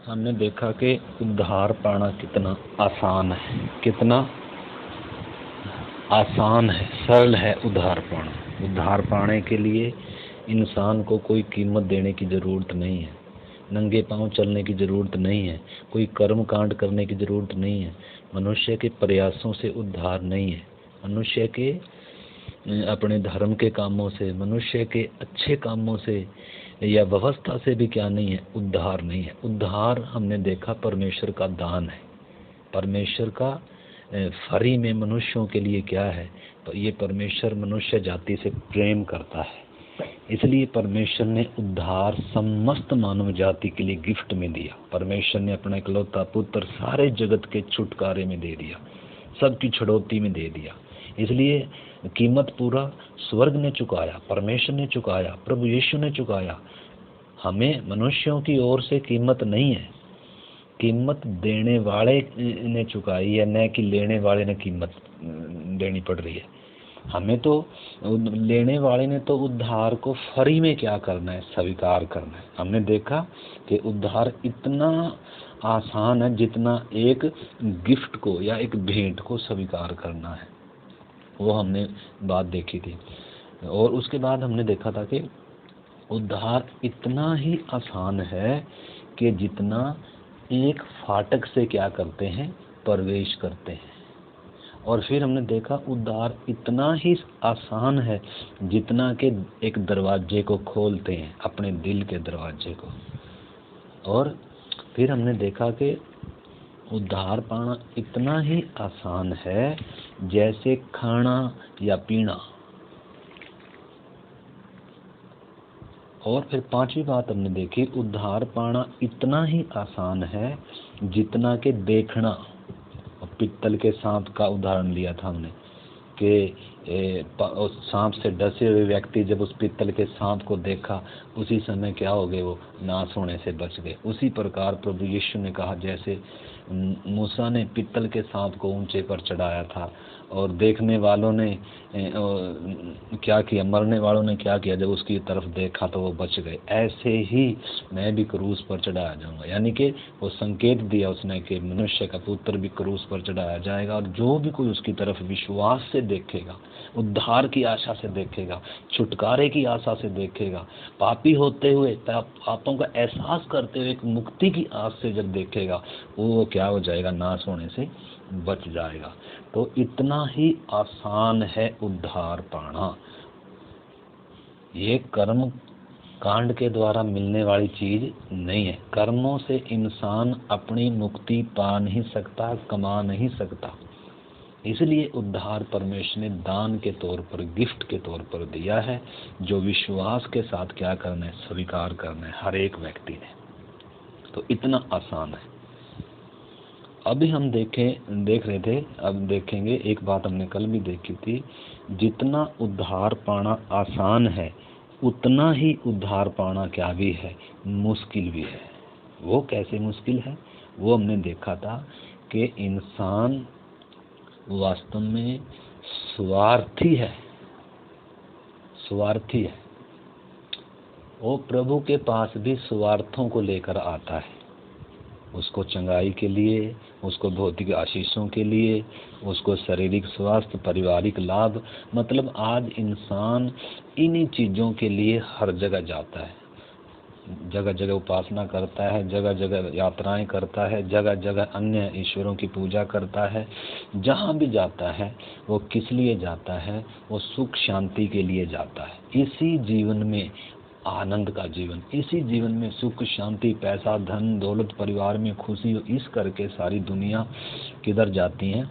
हमने देखा कि उद्धार पाना कितना आसान है, कितना आसान है, सरल है उद्धार पाना। उद्धार पाने के लिए इंसान को कोई कीमत देने की ज़रूरत नहीं है, नंगे पांव चलने की ज़रूरत नहीं है, कोई कर्म कांड करने की ज़रूरत नहीं है, मनुष्य के प्रयासों से उद्धार नहीं है, मनुष्य के अपने धर्म के कामों से, मनुष्य के अच्छे कामों से या व्यवस्था से भी क्या नहीं है, उद्धार नहीं है। उद्धार हमने देखा परमेश्वर का दान है। परमेश्वर का फ्री में मनुष्यों के लिए क्या है, तो ये परमेश्वर मनुष्य जाति से प्रेम करता है, इसलिए परमेश्वर ने उद्धार समस्त मानव जाति के लिए गिफ्ट में दिया। परमेश्वर ने अपना इकलौता पुत्र सारे जगत के छुटकारे में दे दिया, सबकी छड़ौती में दे दिया। इसलिए कीमत पूरा स्वर्ग ने चुकाया, परमेश्वर ने चुकाया, प्रभु यीशु ने चुकाया। हमें मनुष्यों की ओर से कीमत नहीं है, कीमत देने वाले ने चुकाई है, न कि लेने वाले ने कीमत देनी पड़ रही है। हमें तो लेने वाले ने तो उद्धार को फ्री में क्या करना है, स्वीकार करना है। हमने देखा कि उद्धार इतना आसान है जितना एक गिफ्ट को या एक भेंट को स्वीकार करना है, वो हमने बात देखी थी। और उसके बाद हमने देखा था कि उद्धार इतना ही आसान है कि जितना एक फाटक से क्या करते हैं, प्रवेश करते हैं। और फिर हमने देखा उद्धार इतना ही आसान है जितना कि एक दरवाजे को खोलते हैं, अपने दिल के दरवाजे को। और फिर हमने देखा कि उद्धार पाना इतना ही आसान है जैसे खाना या पीना। और फिर पांचवी बात हमने देखी, उद्धार पाना इतना ही आसान है जितना कि देखना। पित्तल के सांप का उदाहरण लिया था हमने कि सांप से डसे हुए व्यक्ति जब उस पित्तल के सांप को देखा, उसी समय क्या हो गए, वो नाश होने से बच गए। उसी प्रकार प्रभु यीशु ने कहा, जैसे मूसा ने पित्तल के सांप को ऊंचे पर चढ़ाया था और देखने वालों ने क्या किया, मरने वालों ने क्या किया, जब उसकी तरफ देखा तो वो बच गए, ऐसे ही मैं भी क्रूस पर चढ़ाया जाऊंगा। यानी कि वो संकेत दिया उसने कि मनुष्य का पुत्र भी क्रूस पर चढ़ाया जाएगा, और जो भी कोई उसकी तरफ विश्वास से देखेगा, उद्धार की आशा से देखेगा, छुटकारे की आशा से देखेगा, पापी होते हुए पापों का एहसास करते हुए एक मुक्ति की आस से जब देखेगा, वो क्या हो जाएगा, नाश होने से बच जाएगा। तो इतना ही आसान है उद्धार पाना। ये कर्म कांड के द्वारा मिलने वाली चीज नहीं है। कर्मों से इंसान अपनी मुक्ति पा नहीं सकता, कमा नहीं सकता। इसलिए उद्धार परमेश्वर ने दान के तौर पर, गिफ्ट के तौर पर दिया है, जो विश्वास के साथ क्या करना है, स्वीकार करना है हर एक व्यक्ति ने। तो इतना आसान है। अभी हम देख रहे थे, अब देखेंगे एक बात हमने कल भी देखी थी, जितना उद्धार पाना आसान है उतना ही उद्धार पाना क्या भी है, मुश्किल भी है। वो कैसे मुश्किल है, वो हमने देखा था कि इंसान वास्तव में स्वार्थी है, स्वार्थी है। वो प्रभु के पास भी स्वार्थों को लेकर आता है, उसको चंगाई के लिए, उसको भौतिक आशीषों के लिए, उसको शारीरिक स्वास्थ्य, पारिवारिक लाभ, मतलब आज इंसान इन्हीं चीज़ों के लिए हर जगह जाता है, जगह जगह उपासना करता है, जगह जगह यात्राएं करता है, जगह जगह अन्य ईश्वरों की पूजा करता है। जहाँ भी जाता है वो किस लिए जाता है, वो सुख शांति के लिए जाता है। इसी जीवन में आनंद का जीवन, इसी जीवन में सुख शांति, पैसा, धन दौलत, परिवार में खुशी, इस करके सारी दुनिया किधर जाती है,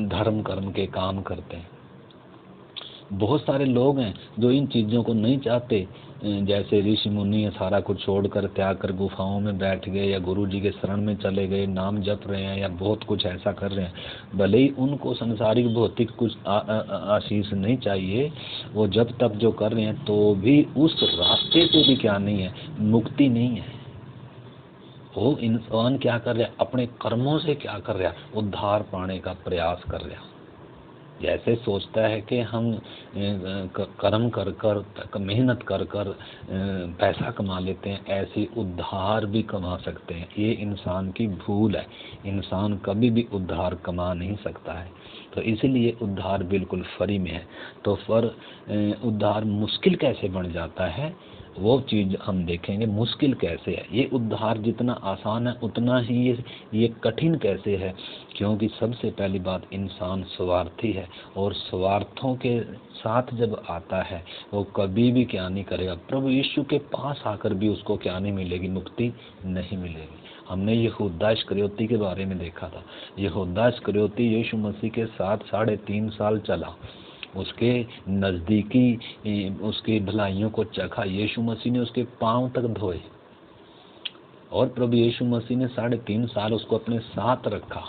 धर्म कर्म के काम करते हैं। बहुत सारे लोग हैं जो इन चीज़ों को नहीं चाहते, जैसे ऋषि मुनि सारा कुछ छोड़कर त्याग कर गुफाओं में बैठ गए, या गुरु जी के शरण में चले गए, नाम जप रहे हैं, या बहुत कुछ ऐसा कर रहे हैं। भले ही उनको संसारिक भौतिक कुछ आशीष नहीं चाहिए, वो जब तक जो कर रहे हैं, तो भी उस रास्ते से भी क्या नहीं है, मुक्ति नहीं है। वो इंसान क्या कर रहा है, अपने कर्मों से क्या कर रहा है, उद्धार पाने का प्रयास कर रहा है। जैसे सोचता है कि हम कर्म कर कर मेहनत कर कर पैसा कमा लेते हैं, ऐसे उद्धार भी कमा सकते हैं। ये इंसान की भूल है। इंसान कभी भी उद्धार कमा नहीं सकता है। तो इसीलिए उद्धार बिल्कुल फ्री में है। तो उद्धार मुश्किल कैसे बन जाता है वो चीज़ हम देखेंगे। मुश्किल कैसे है, ये उद्धार जितना आसान है उतना ही ये कठिन कैसे है। क्योंकि सबसे पहली बात, इंसान स्वार्थी है, और स्वार्थों के साथ जब आता है वो कभी भी क्या नहीं करेगा, प्रभु यीशु के पास आकर भी उसको क्या नहीं मिलेगी, मुक्ति नहीं मिलेगी। हमने यहूदा इस्करियोती के बारे में देखा था। यहूदा इस्करियोती यीशु मसीह के साथ 3.5 साल चला, उसके नज़दीकी उसकी भलाइयों को चखा। यीशु मसीह ने उसके पांव तक धोए, और प्रभु यीशु मसीह ने 3.5 साल उसको अपने साथ रखा।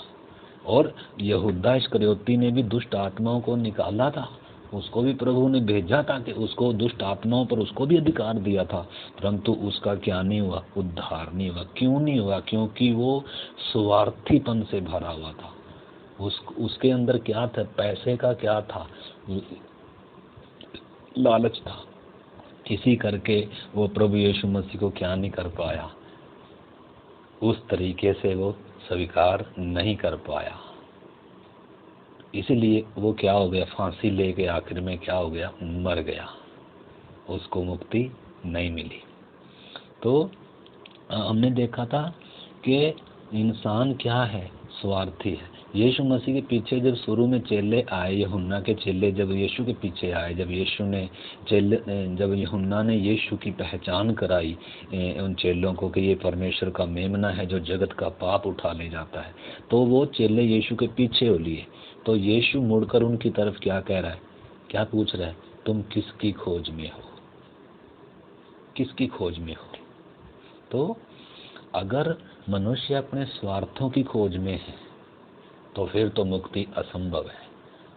और यहूदा इस्करियोती ने भी दुष्ट आत्माओं को निकाला था, उसको भी प्रभु ने भेजा था कि उसको दुष्ट आत्माओं पर उसको भी अधिकार दिया था, परंतु उसका क्या नहीं हुआ, उद्धार नहीं हुआ। क्यों नहीं हुआ? क्योंकि वो स्वार्थीपन से भरा हुआ था। उसके अंदर क्या था, पैसे का क्या था, लालच था। इसी करके वो प्रभु यीशु मसीह को क्या नहीं कर पाया, उस तरीके से वो स्वीकार नहीं कर पाया। इसलिए वो क्या हो गया, फांसी लेके आखिर में क्या हो गया, मर गया। उसको मुक्ति नहीं मिली। तो हमने देखा था कि इंसान क्या है, स्वार्थी है। यीशु मसीह के पीछे जब शुरू में चेले आए, यूहन्ना के चेले जब यीशु के पीछे आए, जब यूहन्ना ने यीशु की पहचान कराई उन चेलों को कि ये परमेश्वर का मेमना है जो जगत का पाप उठा ले जाता है, तो वो चेले यीशु के पीछे हो लिए। तो यीशु मुड़कर उनकी तरफ क्या कह रहा है, क्या पूछ रहा है, तुम किसकी खोज में हो, किसकी खोज में हो। तो अगर मनुष्य अपने स्वार्थों की खोज में है तो फिर तो मुक्ति असंभव है।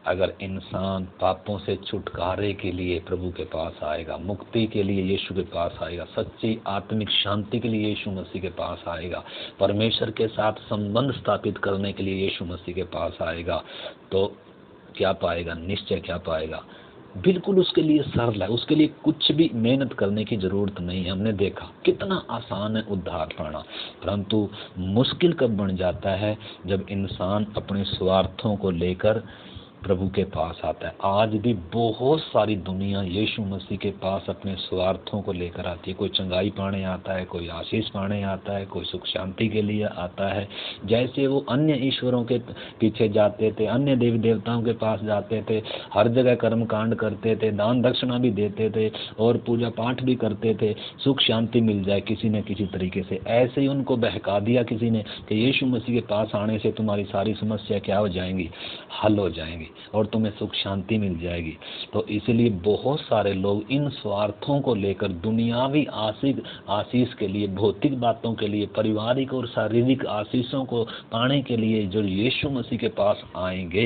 अगर इंसान पापों से छुटकारे के लिए प्रभु के पास आएगा, मुक्ति के लिए यीशु के पास आएगा, सच्ची आत्मिक शांति के लिए यीशु मसीह के पास आएगा, परमेश्वर के साथ संबंध स्थापित करने के लिए यीशु मसीह के पास आएगा, तो क्या पाएगा, निश्चय क्या पाएगा, बिल्कुल उसके लिए सरल है। उसके लिए कुछ भी मेहनत करने की जरूरत नहीं है। हमने देखा कितना आसान है उद्धार पाना, परंतु मुश्किल कब बन जाता है, जब इंसान अपने स्वार्थों को लेकर प्रभु के पास आता है। आज भी बहुत सारी दुनिया यीशु मसीह के पास अपने स्वार्थों को लेकर आती है। कोई चंगाई पाने आता है, कोई आशीष पाने आता है, कोई सुख शांति के लिए आता है। जैसे वो अन्य ईश्वरों के पीछे जाते थे, अन्य देवी देवताओं के पास जाते थे, हर जगह कर्म कांड करते थे, दान दक्षिणा भी देते थे और पूजा पाठ भी करते थे, सुख शांति मिल जाए किसी न किसी तरीके से। ऐसे ही उनको बहका दिया किसी ने कि यीशु मसीह के पास आने से तुम्हारी सारी समस्या क्या हो जाएंगी, हल हो जाएंगी और तुम्हें सुख शांति मिल जाएगी। तो इसलिए बहुत सारे लोग इन स्वार्थों को लेकर दुनियावी आशीष के लिए, भौतिक बातों के लिए, पारिवारिक और शारीरिक आशीषों को पाने के लिए जो यीशु मसीह के पास आएंगे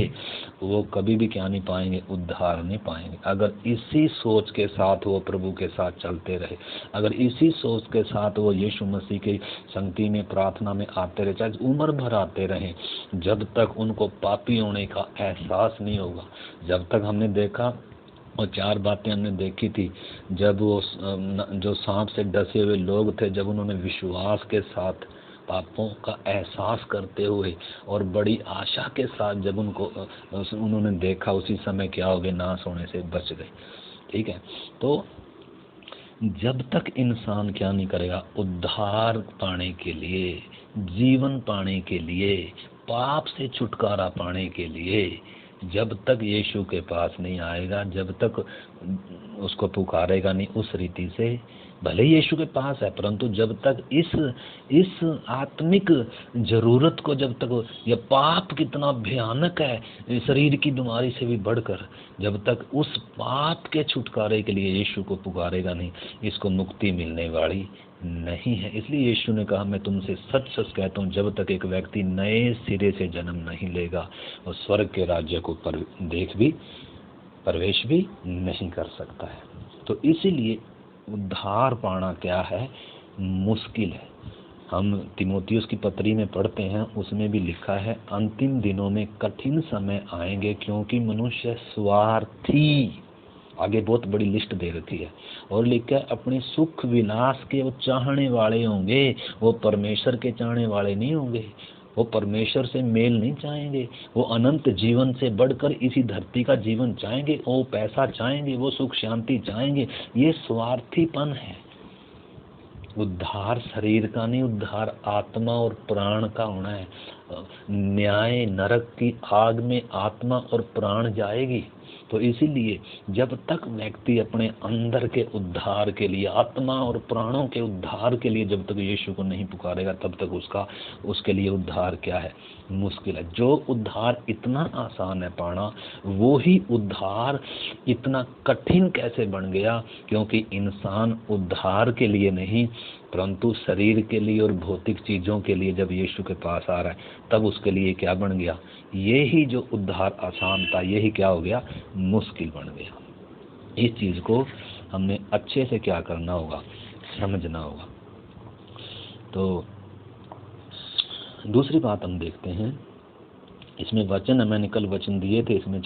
वो कभी भी क्या नहीं पाएंगे, उद्धार नहीं पाएंगे। अगर इसी सोच के साथ वो प्रभु के साथ चलते रहे, अगर इसी सोच के साथ वो यीशु मसीह की संगति में, प्रार्थना में आते रहे, चाहे उम्र भर आते रहें, जब तक उनको पापी होने का एहसास नहीं होगा, जब तक हमने देखा और 4 बातें हमने देखी थी, जब वो जो सांप से डसे हुए लोग थे, जब उन्होंने विश्वास के साथ पापों का एहसास करते हुए और बड़ी आशा के साथ जब उन्होंने देखा, उसी समय क्या हो गए, नाश होने से बच गए। ठीक है, तो जब तक इंसान क्या नहीं करेगा, उद्धार पाने के लिए, जीवन पाने के लिए, पाप से छुटकारा पाने के लिए, जब तक यीशु के पास नहीं आएगा, जब तक उसको पुकारेगा नहीं उस रीति से, भले ही यीशु के पास है, परंतु जब तक इस आत्मिक जरूरत को, जब तक ये पाप कितना भयानक है शरीर की बीमारी से भी बढ़कर, जब तक उस पाप के छुटकारे के लिए यीशु को पुकारेगा नहीं, इसको मुक्ति मिलने वाली नहीं है। इसलिए यीशु ने कहा, मैं तुमसे सच सच कहता हूँ, जब तक एक व्यक्ति नए सिरे से जन्म नहीं लेगा और स्वर्ग के राज्य को प्रवेश भी नहीं कर सकता है। तो इसीलिए उद्धार पाना क्या है, मुश्किल है। हम तीमुथियुस की पत्री में पढ़ते हैं, उसमें भी लिखा है अंतिम दिनों में कठिन समय आएंगे क्योंकि मनुष्य स्वार्थी, आगे बहुत बड़ी लिस्ट दे रखी है, और लिखा है अपने सुख विलास के वो चाहने वाले होंगे, वो परमेश्वर के चाहने वाले नहीं होंगे, वो परमेश्वर से मेल नहीं चाहेंगे, वो अनंत जीवन से बढ़कर इसी धरती का जीवन चाहेंगे, वो पैसा चाहेंगे, वो सुख शांति चाहेंगे। ये स्वार्थीपन है। उद्धार शरीर का नहीं, उद्धार आत्मा और प्राण का होना है। न्याय नरक की आग में आत्मा और प्राण जाएगी। तो इसीलिए जब तक व्यक्ति अपने अंदर के उद्धार के लिए, आत्मा और प्राणों के उद्धार के लिए जब तक यीशु को नहीं पुकारेगा, तब तक उसके लिए उद्धार क्या है, मुश्किल है। जो उद्धार इतना आसान है पाना, वो ही उद्धार इतना कठिन कैसे बन गया? क्योंकि इंसान उद्धार के लिए नहीं, परंतु शरीर के लिए और भौतिक चीज़ों के लिए जब यीशु के पास आ रहा है, तब उसके लिए क्या बन गया? ये ही जो उद्धार आसान था, यही क्या हो गया? मुश्किल बन गया। इस चीज़ को हमने अच्छे से क्या करना होगा? समझना होगा। तो दूसरी बात हम देखते हैं, इसमें वचन मैंने कल वचन दिए थे, इसमें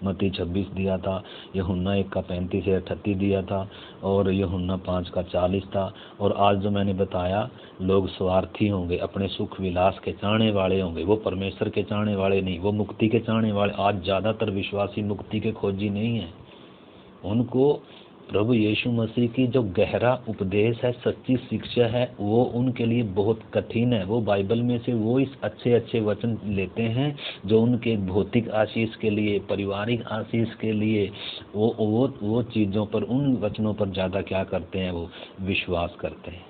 मत्ती 26 दिया था, यूहन्ना 1 का 35 से 38 दिया था, और यूहन्ना 5 का 40 था। और आज जो मैंने बताया, लोग स्वार्थी होंगे, अपने सुख विलास के चाहने वाले होंगे, वो परमेश्वर के चाहने वाले नहीं, वो मुक्ति के चाहने वाले। आज ज़्यादातर विश्वासी मुक्ति के खोजी नहीं है, उनको प्रभु यीशु मसीह की जो गहरा उपदेश है, सच्ची शिक्षा है, वो उनके लिए बहुत कठिन है। वो बाइबल में से वो इस अच्छे अच्छे वचन लेते हैं जो उनके भौतिक आशीष के लिए, पारिवारिक आशीष के लिए, वो चीज़ों पर, उन वचनों पर ज़्यादा क्या करते हैं? वो विश्वास करते हैं।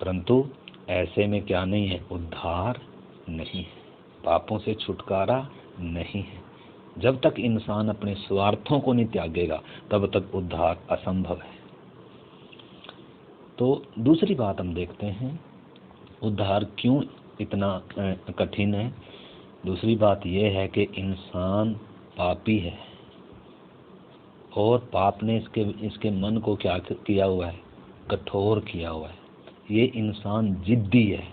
परंतु ऐसे में क्या नहीं है? उद्धार नहीं है, पापों से छुटकारा नहीं है। जब तक इंसान अपने स्वार्थों को नहीं त्यागेगा, तब तक उद्धार असंभव है। तो दूसरी बात हम देखते हैं, उद्धार क्यों इतना कठिन है? दूसरी बात यह है कि इंसान पापी है, और पाप ने इसके मन को क्या किया हुआ है? कठोर किया हुआ है। ये इंसान जिद्दी है,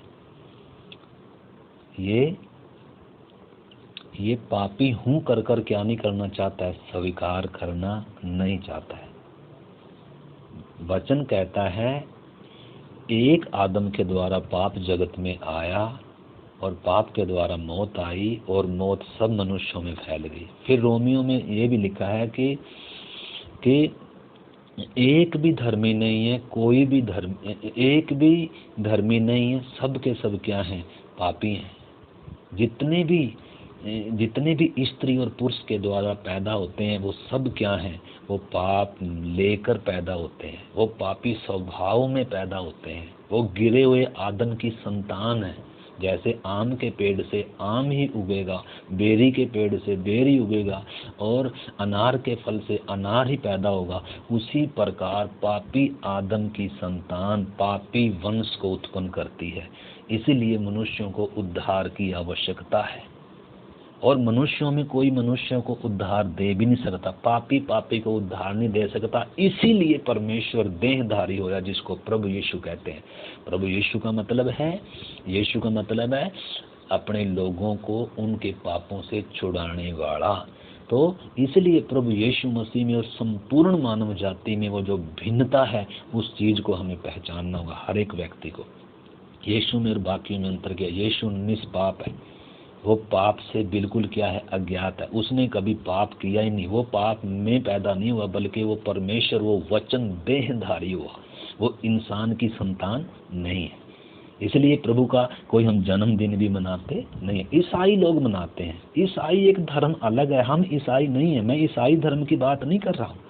ये पापी हूँ कर कर क्या नहीं करना चाहता है? स्वीकार करना नहीं चाहता है। वचन कहता है एक आदम के द्वारा पाप जगत में आया, और पाप के द्वारा मौत आई, और मौत सब मनुष्यों में फैल गई। फिर रोमियो में ये भी लिखा है कि एक भी धर्मी नहीं है, एक भी धर्मी नहीं है, सब के सब क्या हैं? पापी हैं। जितने भी स्त्री और पुरुष के द्वारा पैदा होते हैं, वो सब क्या हैं? वो पाप लेकर पैदा होते हैं, वो पापी स्वभाव में पैदा होते हैं, वो गिरे हुए आदम की संतान है। जैसे आम के पेड़ से आम ही उगेगा, बेरी के पेड़ से बेरी उगेगा, और अनार के फल से अनार ही पैदा होगा, उसी प्रकार पापी आदम की संतान पापी वंश को उत्पन्न करती है। इसीलिए मनुष्यों को उद्धार की आवश्यकता है, और मनुष्यों में कोई मनुष्यों को उद्धार दे भी नहीं सकता। पापी को उद्धार नहीं दे सकता। इसीलिए परमेश्वर देहधारी होया, जिसको प्रभु यीशु कहते हैं। प्रभु यीशु का मतलब है अपने लोगों को उनके पापों से छुड़ाने वाला। तो इसलिए प्रभु यीशु मसीह में और संपूर्ण मानव जाति में वो जो भिन्नता है, उस चीज को हमें पहचानना होगा, हर एक व्यक्ति को। यीशु में और बाकी में अंतर क्या? यीशु निष्पाप है, वो पाप से बिल्कुल क्या है? अज्ञात है। उसने कभी पाप किया ही नहीं, वो पाप में पैदा नहीं हुआ, बल्कि वो परमेश्वर, वो वचन देहधारी हुआ, वो इंसान की संतान नहीं है। इसलिए प्रभु का कोई हम जन्मदिन भी मनाते नहीं है। ईसाई लोग मनाते हैं, ईसाई एक धर्म अलग है, हम ईसाई नहीं है। मैं ईसाई धर्म की बात नहीं कर रहा हूँ।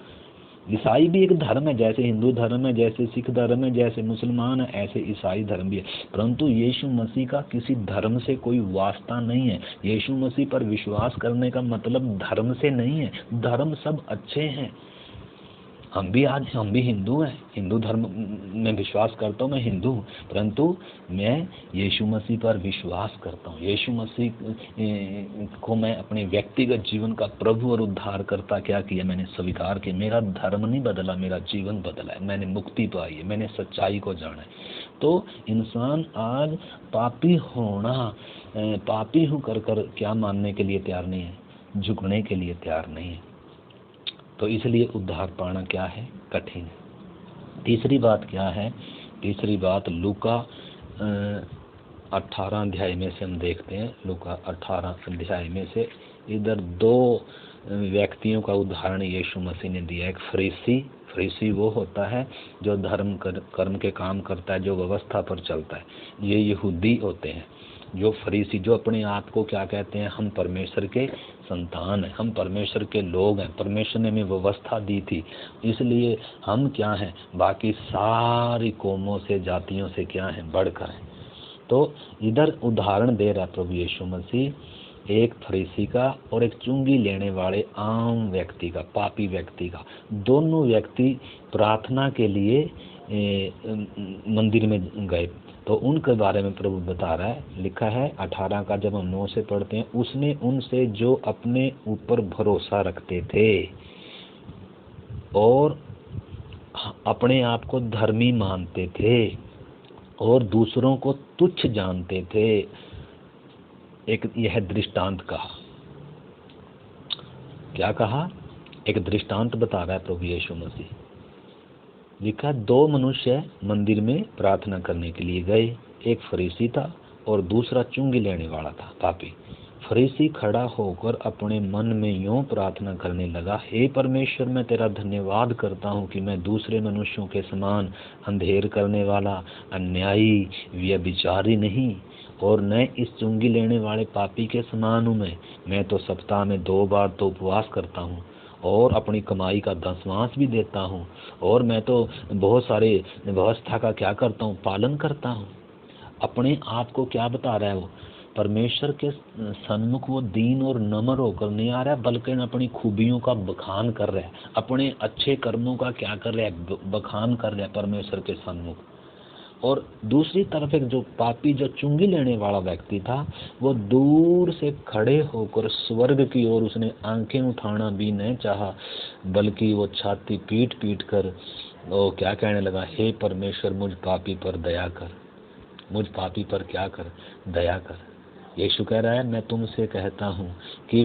ईसाई भी एक धर्म है, जैसे हिंदू धर्म है, जैसे सिख धर्म है, जैसे मुसलमान है, ऐसे ईसाई धर्म भी है। परंतु यीशु मसीह का किसी धर्म से कोई वास्ता नहीं है। यीशु मसीह पर विश्वास करने का मतलब धर्म से नहीं है। धर्म सब अच्छे हैं, हम भी हिंदू हैं, हिंदू धर्म में विश्वास करता हूँ, मैं हिंदू हूँ, परंतु मैं यीशु मसीह पर विश्वास करता हूँ। यीशु मसीह को मैं अपने व्यक्तिगत जीवन का प्रभु और उद्धारकर्ता क्या किया, मैंने स्वीकार किया। मेरा धर्म नहीं बदला, मेरा जीवन बदला है, मैंने मुक्ति पाई है, मैंने सच्चाई को जाना है। तो इंसान आज पापी हूँ कर कर क्या मानने के लिए तैयार नहीं है, झुकने के लिए तैयार नहीं है। तो इसलिए उद्धार पाना क्या है, कठिन है। तीसरी बात क्या है, तीसरी बात लूका 18 अध्याय में से हम देखते हैं। लूका 18 अध्याय में से इधर 2 व्यक्तियों का उदाहरण यीशु मसीह ने दिया। एक फरीसी वो होता है जो कर्म के काम करता है, जो व्यवस्था पर चलता है। ये यहूदी होते हैं जो फरीसी, जो अपने आप को क्या कहते हैं, हम परमेश्वर के संतान हैं, हम परमेश्वर के लोग हैं, परमेश्वर ने हमें व्यवस्था दी थी, इसलिए हम क्या हैं, बाकी सारी कौमों से, जातियों से क्या हैं, बढ़कर हैं। तो इधर उदाहरण दे रहा प्रभु यीशु मसीह एक फरीसी का और एक चुंगी लेने वाले आम व्यक्ति का, पापी व्यक्ति का। दोनों व्यक्ति प्रार्थना के लिए मंदिर में गए। तो उनके बारे में प्रभु बता रहा है, लिखा है 18 का जब हम 9 से पढ़ते हैं, उसने उनसे जो अपने ऊपर भरोसा रखते थे और अपने आप को धर्मी मानते थे और दूसरों को तुच्छ जानते थे, एक यह दृष्टांत कहा। क्या कहा? एक दृष्टांत बता रहा है प्रभु यीशु मसीह। लिखा 2 मनुष्य मंदिर में प्रार्थना करने के लिए गए, एक फरीसी था और दूसरा चुंगी लेने वाला था, पापी। फरीसी खड़ा होकर अपने मन में यूं प्रार्थना करने लगा, हे परमेश्वर, मैं तेरा धन्यवाद करता हूँ कि मैं दूसरे मनुष्यों के समान अंधेर करने वाला, अन्यायी, व्यभिचारी नहीं और न इस चुंगी लेने वाले पापी के समान हूँ। मैं तो सप्ताह में 2 बार तो उपवास करता हूँ और अपनी कमाई का 10वांश भी देता हूँ और मैं तो बहुत सारे व्यवस्था का क्या करता हूँ, पालन करता हूँ। अपने आप को क्या बता रहा है वो? परमेश्वर के सन्मुख वो दीन और नम्र होकर नहीं आ रहा है, बल्कि अपनी खूबियों का बखान कर रहा है, अपने अच्छे कर्मों का क्या कर रहा है, बखान कर रहा है परमेश्वर के सन्मुख। और दूसरी तरफ एक जो पापी, जो चुंगी लेने वाला व्यक्ति था, वो दूर से खड़े होकर स्वर्ग की ओर उसने आंखें उठाना भी नहीं चाहा, बल्कि वो छाती पीट पीट कर वो क्या कहने लगा, हे परमेश्वर, मुझ पापी पर दया कर, मुझ पापी पर क्या कर, दया कर। यीशु कह रहा है, मैं तुमसे कहता हूँ कि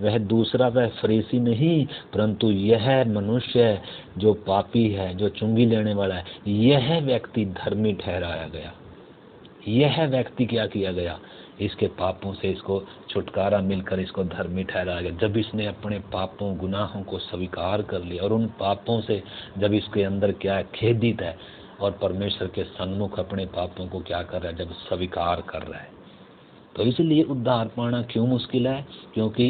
वह दूसरा, वह फरीसी नहीं, परंतु यह मनुष्य जो पापी है, जो चुंगी लेने वाला है, यह व्यक्ति धर्मी ठहराया गया। यह व्यक्ति क्या किया गया, इसके पापों से इसको छुटकारा मिलकर इसको धर्मी ठहराया गया। जब इसने अपने पापों, गुनाहों को स्वीकार कर लिया और उन पापों से जब इसके अंदर क्या है, खेदित है और परमेश्वर के सन्मुख अपने पापों को क्या कर रहा है, जब स्वीकार कर रहा है। तो इसलिए उद्धार पाना क्यों मुश्किल है? क्योंकि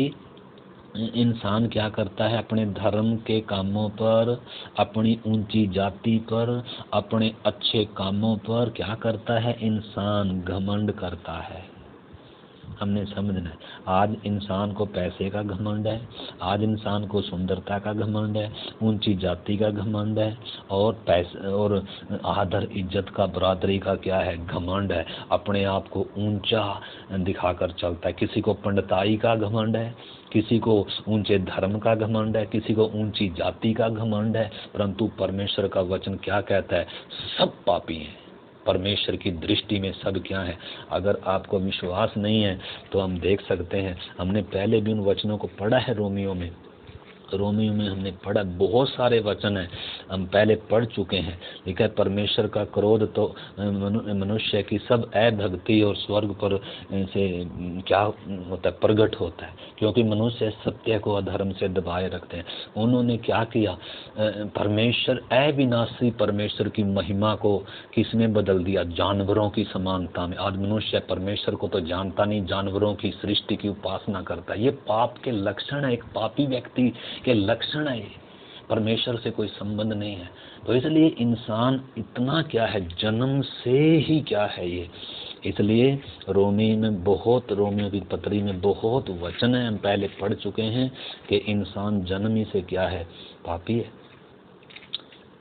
इंसान क्या करता है, अपने धर्म के कामों पर, अपनी ऊंची जाति पर, अपने अच्छे कामों पर क्या करता है, इंसान घमंड करता है। हमने समझना है, आज इंसान को पैसे का घमंड है, आज इंसान को सुंदरता का घमंड है, ऊंची जाति का घमंड है और पैसे और आदर इज्जत का, बरादरी का क्या है, घमंड है। अपने आप को ऊंचा दिखाकर चलता है। किसी को पंडिताई का घमंड है, किसी को ऊंचे धर्म का घमंड है, किसी को ऊंची जाति का घमंड है, परंतु परमेश्वर का वचन क्या कहता है, सब पापी हैं। परमेश्वर की दृष्टि में सब क्या है। अगर आपको विश्वास नहीं है तो हम देख सकते हैं, हमने पहले भी उन वचनों को पढ़ा है। रोमियो में हमने पढ़ा, बहुत सारे वचन हैं, हम पहले पढ़ चुके हैं। लेकिन परमेश्वर का क्रोध तो मनुष्य की सब अभक्ति और स्वर्ग पर से क्या होता है, प्रकट होता है, क्योंकि मनुष्य सत्य को अधर्म से दबाए रखते हैं। उन्होंने क्या किया, परमेश्वर, अविनाशी परमेश्वर की महिमा को किसने बदल दिया, जानवरों की समानता में। आज मनुष्य परमेश्वर को तो जानता नहीं, जानवरों की सृष्टि की उपासना करता है। ये पाप के लक्षण है, एक पापी व्यक्ति के लक्षण है। परमेश्वर से कोई संबंध नहीं है। तो इसलिए इंसान इतना क्या है, जन्म से ही क्या है ये। इसलिए रोमियो की पत्री में बहुत वचन है, हम पहले पढ़ चुके हैं कि इंसान जन्म ही से क्या है, पापी है।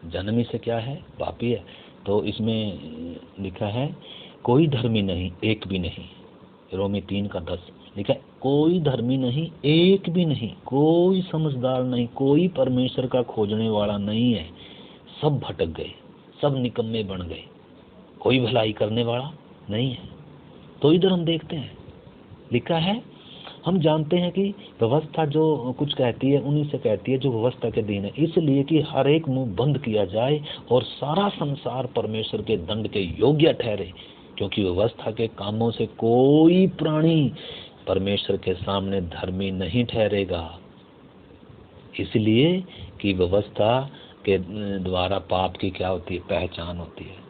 जन्म ही से क्या है, पापी है। तो इसमें लिखा है कोई धर्मी नहीं, एक भी नहीं। रोमी 3:10 लिखा है कोई धर्मी नहीं, एक भी नहीं, कोई समझदार नहीं, कोई परमेश्वर का खोजने वाला नहीं है। सब भटक गए, सब निकम्मे बन गए, कोई भलाई करने वाला नहीं है। तो इधर हम देखते हैं लिखा है, हम जानते हैं कि व्यवस्था जो कुछ कहती है उन्हीं से कहती है जो व्यवस्था के दिन है, इसलिए कि हर एक मुंह बंद किया जाए और सारा संसार परमेश्वर के दंड के योग्य ठहरे, क्योंकि व्यवस्था के कामों से कोई प्राणी परमेश्वर के सामने धर्मी नहीं ठहरेगा। इसलिए कि व्यवस्था के द्वारा पाप की क्या होती है, पहचान होती है।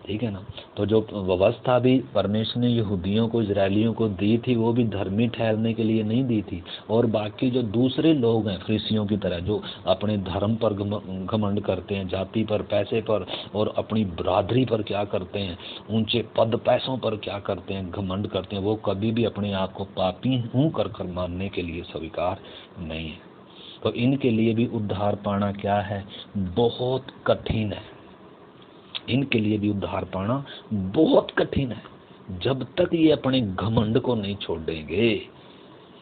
ठीक है ना। तो जो व्यवस्था भी परमेश्वर ने यहूदियों को, इजरायलियों को दी थी, वो भी धर्मी ठहरने के लिए नहीं दी थी। और बाकी जो दूसरे लोग हैं फरीसियों की तरह, जो अपने धर्म पर घमंड करते हैं, जाति पर, पैसे पर और अपनी बरादरी पर क्या करते हैं, ऊंचे पद पैसों पर क्या करते हैं, घमंड करते हैं, वो कभी भी अपने आप को पापी हूँ कर मानने के लिए स्वीकार नहीं है। तो इनके लिए भी उद्धार पाना क्या है, बहुत कठिन है। इनके लिए भी उद्धार पाना बहुत कठिन है जब तक ये अपने घमंड को नहीं छोड़ देंगे।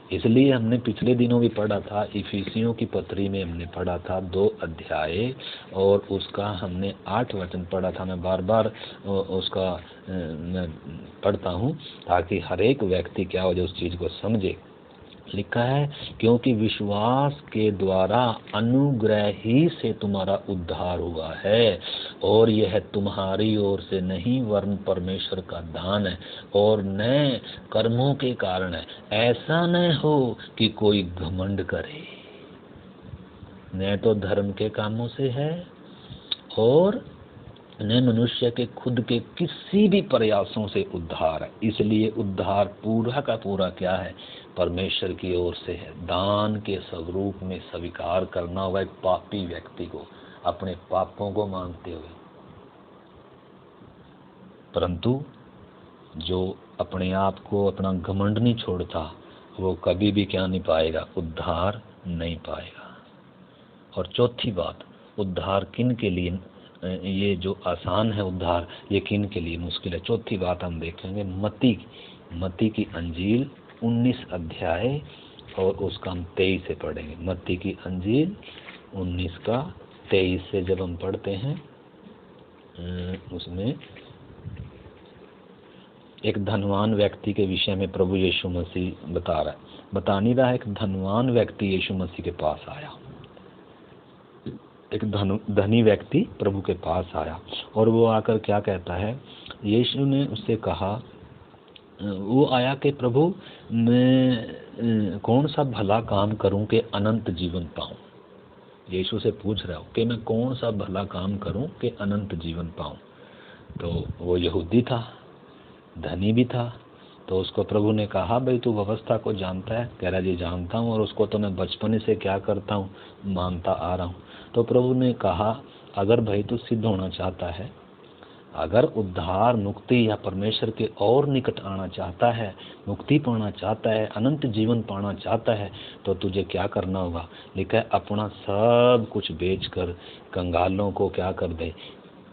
इसलिए हमने पिछले दिनों भी पढ़ा था, इफिसियों की पत्री में हमने पढ़ा था 2 अध्याय और उसका हमने 8 वचन पढ़ा था। मैं बार बार उसका मैं पढ़ता हूँ ताकि हर एक व्यक्ति क्या हो जाए, उस चीज़ को समझे। लिखा है क्योंकि विश्वास के द्वारा अनुग्रह ही से तुम्हारा उद्धार हुआ है, और यह तुम्हारी ओर से नहीं वरन परमेश्वर का दान है, और न कर्मों के कारण है, ऐसा न हो कि कोई घमंड करे। न तो धर्म के कामों से है और न मनुष्य के खुद के किसी भी प्रयासों से उद्धार है। इसलिए उद्धार पूरा का पूरा क्या है, परमेश्वर की ओर से है। दान के स्वरूप में स्वीकार करना होगा एक पापी व्यक्ति को, अपने पापों को मानते हुए। परंतु जो अपने आप को, अपना घमंड नहीं छोड़ता, वो कभी भी क्या नहीं पाएगा, उद्धार नहीं पाएगा। और चौथी बात, उद्धार किन के लिए, ये जो आसान है उद्धार, ये किन के लिए मुश्किल है। चौथी बात हम देखेंगे मत्ती की अंजील 19 अध्याय और उसका हम 23 से पढ़ेंगे। मत्ती की अंजील 19 का 23 से जब हम पढ़ते हैं, उसमें एक धनवान व्यक्ति के विषय में प्रभु यीशु मसीह बता नहीं रहा है। एक धनवान व्यक्ति यीशु मसीह के पास आया, एक धनी व्यक्ति प्रभु के पास आया और वो आकर क्या कहता है, यीशु ने उससे कहा, वो आया कि प्रभु मैं कौन सा भला काम करूं कि अनंत जीवन पाऊं। यीशु से पूछ रहा हूं कि मैं कौन सा भला काम करूं कि अनंत जीवन पाऊं। तो वो यहूदी था, धनी भी था। तो उसको प्रभु ने कहा, भाई तू व्यवस्था को जानता है? कह रहा जी जानता हूँ, और उसको तो मैं बचपन से क्या करता हूँ, मानता आ रहा हूँ। तो प्रभु ने कहा, अगर भाई तू सिद्ध होना चाहता है, अगर उद्धार, मुक्ति या परमेश्वर के और निकट आना चाहता है, मुक्ति पाना चाहता है, अनंत जीवन पाना चाहता है, तो तुझे क्या करना होगा। लिखा है अपना सब कुछ बेचकर कंगालों को क्या कर दे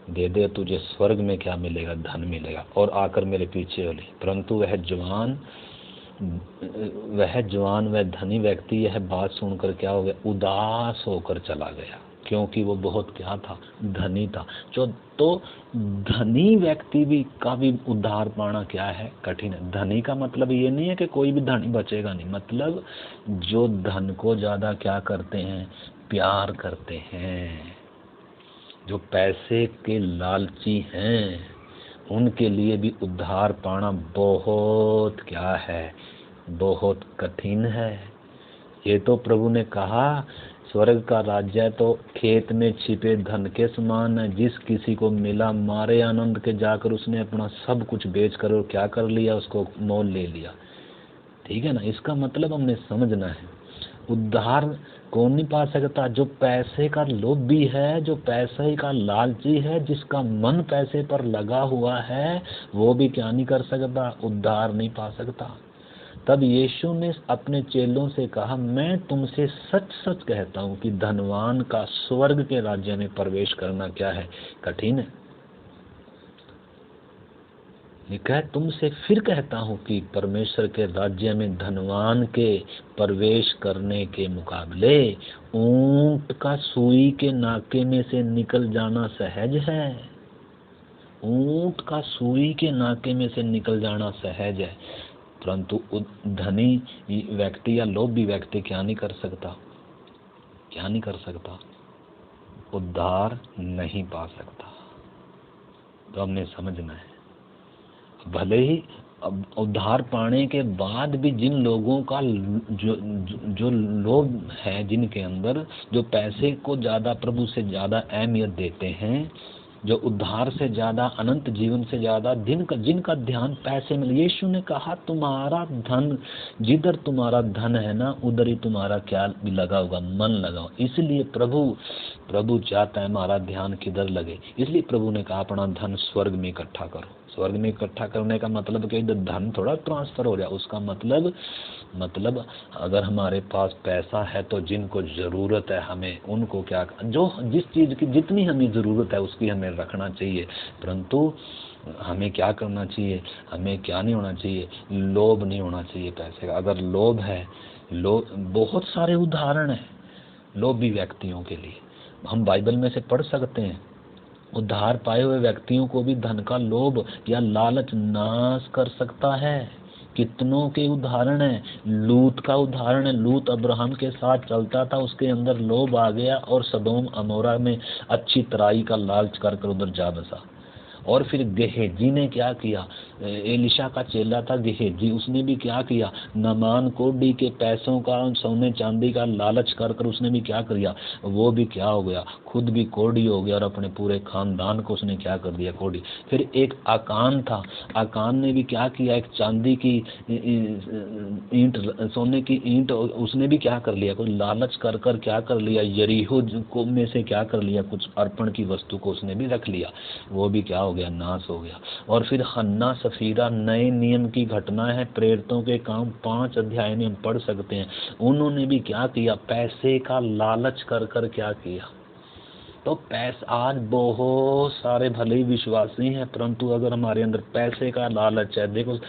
दे, तुझे स्वर्ग में क्या मिलेगा, धन मिलेगा, और आकर मेरे पीछे हो ले। परंतु वह जवान वह धनी व्यक्ति यह बात सुनकर क्या हो गया, उदास होकर चला गया, क्योंकि वो बहुत क्या था, धनी था। तो धनी व्यक्ति भी का भी उद्धार पाना क्या है, कठिन है। धनी का मतलब ये नहीं है कि कोई भी धनी बचेगा नहीं, मतलब जो धन को ज्यादा क्या करते हैं, प्यार करते हैं, जो पैसे के लालची हैं, उनके लिए भी उद्धार पाना बहुत क्या है, बहुत कठिन है। ये तो प्रभु ने कहा, स्वर्ग का राज्य तो खेत में छिपे धन के समान है, जिस किसी को मिला मारे आनंद के जाकर उसने अपना सब कुछ बेच कर और क्या कर लिया, उसको मोल ले लिया। ठीक है ना। इसका मतलब हमने समझना है, उद्धार कौन नहीं पा सकता, जो पैसे का लोभी है, जो पैसे का लालची है, जिसका मन पैसे पर लगा हुआ है, वो भी क्या नहीं कर सकता, उद्धार नहीं पा सकता। तब यीशु ने अपने चेलों से कहा, मैं तुमसे सच सच कहता हूँ कि धनवान का स्वर्ग के राज्य में प्रवेश करना क्या है, कठिन है। लिखा है, तुमसे फिर कहता हूँ कि परमेश्वर के राज्य में धनवान के प्रवेश करने के मुकाबले ऊंट का सुई के नाके में से निकल जाना सहज है। ऊंट का सुई के नाके में से निकल जाना सहज है, परंतु धनी व्यक्ति या लोभी व्यक्ति क्या नहीं कर सकता, क्या नहीं कर सकता, उद्धार नहीं पा सकता। तो हमने समझना है, भले ही उद्धार पाने के बाद भी जिन लोगों का जो लोभ है, जिनके अंदर, जो पैसे को ज़्यादा, प्रभु से ज़्यादा अहमियत देते हैं, जो उद्धार से ज़्यादा, अनंत जीवन से ज़्यादा, जिनका ध्यान पैसे में, यीशु ने कहा तुम्हारा धन, जिधर तुम्हारा धन है ना उधर ही तुम्हारा क्या लगा होगा, मन लगाओ। इसलिए प्रभु चाहता है हमारा ध्यान किधर लगे। इसलिए प्रभु ने कहा अपना धन स्वर्ग में इकट्ठा करो। स्वर्ग में इकट्ठा करने का मतलब कि इधर धन थोड़ा ट्रांसफर हो जाए, उसका मतलब अगर हमारे पास पैसा है तो जिनको ज़रूरत है हमें उनको क्या, जो जिस चीज़ की जितनी हमें ज़रूरत है उसकी हमें रखना चाहिए, परंतु हमें क्या करना चाहिए, हमें क्या नहीं होना चाहिए, लोभ नहीं होना चाहिए पैसे का। अगर लोभ है, बहुत सारे उदाहरण हैं लोभी व्यक्तियों के लिए, हम बाइबल में से पढ़ सकते हैं। उद्धार पाए हुए व्यक्तियों को भी धन का लोभ या लालच नाश कर सकता है। कितनों के उदाहरण है, लूत का उदाहरण है। लूत अब्राहम के साथ चलता था, उसके अंदर लोभ आ गया और सदोम अमोरा में अच्छी तराई का लालच कर उधर जा बसा। और फिर गेहजी ने क्या किया, एलिशा का चेला था गेहजी, उसने भी क्या किया, नामान कोढ़ी के पैसों का, सोने चांदी का लालच कर उसने भी क्या किया, वो भी क्या हो गया, खुद भी कोढ़ी हो गया और अपने पूरे खानदान को उसने क्या कर दिया, कोढ़ी। फिर एक आकान था, आकान ने भी क्या किया, एक चांदी की ईंट, सोने की ईंट, उसने भी क्या कर लिया, कुछ लालच कर क्या कर लिया, यरीहो को में से क्या कर लिया, कुछ अर्पण की वस्तु को उसने भी रख लिया, वो भी क्या हो गया, नाश हो गया। और फिर हन्ना सफीरा, नए नियम की घटना है, प्रेरितों के काम 5 अध्याय में हम पढ़ सकते हैं। उन्होंने भी क्या किया, पैसे का लालच कर क्या किया। तो पैसा, आज बहुत सारे भले ही विश्वासी हैं, परंतु अगर हमारे अंदर पैसे का लालच है, देखो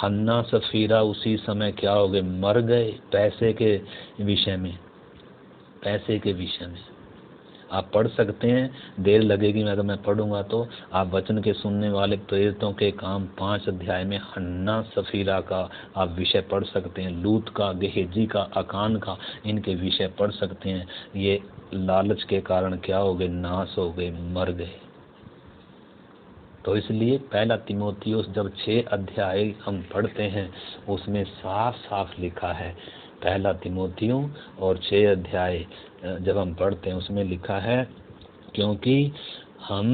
हन्ना सफीरा उसी समय क्या हो गए, मर गए पैसे के विषय में, पैसे के विषय में। आप पढ़ सकते हैं, देर लगेगी अगर मैं पढ़ूंगा तो आप वचन के सुनने वाले प्रेरितों के काम 5 अध्याय में हन्ना सफीरा का आप विषय पढ़ सकते हैं, लूत का, गेहजी का, अकान का, इनके विषय पढ़ सकते हैं। ये लालच के कारण क्या हो गए, नाश हो गए, मर गए। तो इसलिए पहला तीमुथियुस जब 6 अध्याय हम पढ़ते हैं उसमें साफ साफ लिखा है, पहला तीमुथियुस और 6 अध्याय जब हम पढ़ते हैं उसमें लिखा है, क्योंकि हम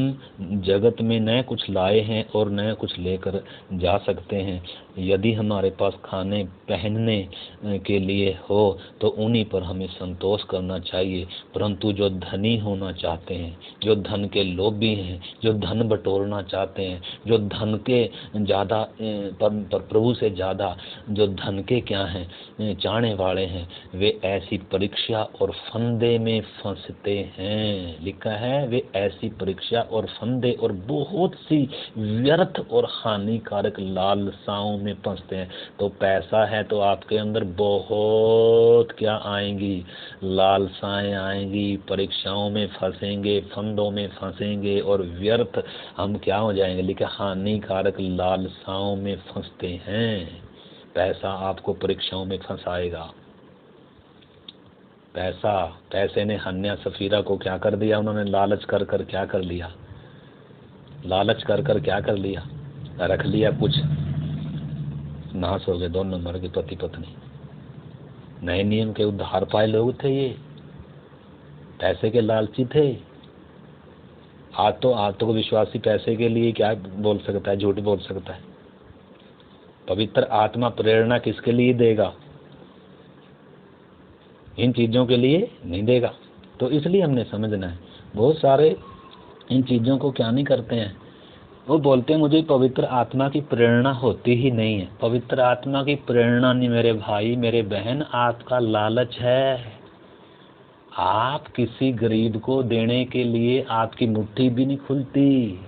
जगत में नए कुछ लाए हैं और नए कुछ लेकर जा सकते हैं। यदि हमारे पास खाने पहनने के लिए हो तो उन्हीं पर हमें संतोष करना चाहिए, परंतु जो धनी होना चाहते हैं, जो धन के लोभी हैं, जो धन बटोरना चाहते हैं, जो धन के ज़्यादा पर प्रभु से ज़्यादा जो धन के क्या हैं चाहने वाले हैं, वे ऐसी परीक्षा और फंदे में फंसते हैं। लिखा है वे ऐसी परीक्षा और फंदे और बहुत सी व्यर्थ और हानिकारक लालसाओं में फंसते हैं। तो पैसा है तो आपके अंदर बहुत क्या आएंगी, लालसाएं आएंगी, परीक्षाओं में फंसेंगे, फंदों में फंसेंगे और व्यर्थ हम क्या हो जाएंगे, लिखा हानिकारक लालसाओं में फंसते हैं। पैसा आपको परीक्षाओं में फंसाएगा। पैसे ने हन्ना सफीरा को क्या कर दिया, उन्होंने लालच कर क्या कर लिया, लालच कर क्या कर लिया, रख लिया, कुछ नाश हो गए, दोनों मर गए, पति पत्नी। नए नियम के उद्धार पाए लोग थे ये, पैसे के लालची थे। आज तो विश्वासी पैसे के लिए क्या बोल सकता है, झूठ बोल सकता है। पवित्र आत्मा प्रेरणा किसके लिए देगा, इन चीज़ों के लिए नहीं देगा। तो इसलिए हमने समझना है, बहुत सारे इन चीज़ों को क्या नहीं करते हैं, वो बोलते हैं मुझे पवित्र आत्मा की प्रेरणा होती ही नहीं है। पवित्र आत्मा की प्रेरणा नहीं मेरे भाई मेरे बहन, आपका लालच है। आप किसी गरीब को देने के लिए आपकी मुट्ठी भी नहीं खुलती।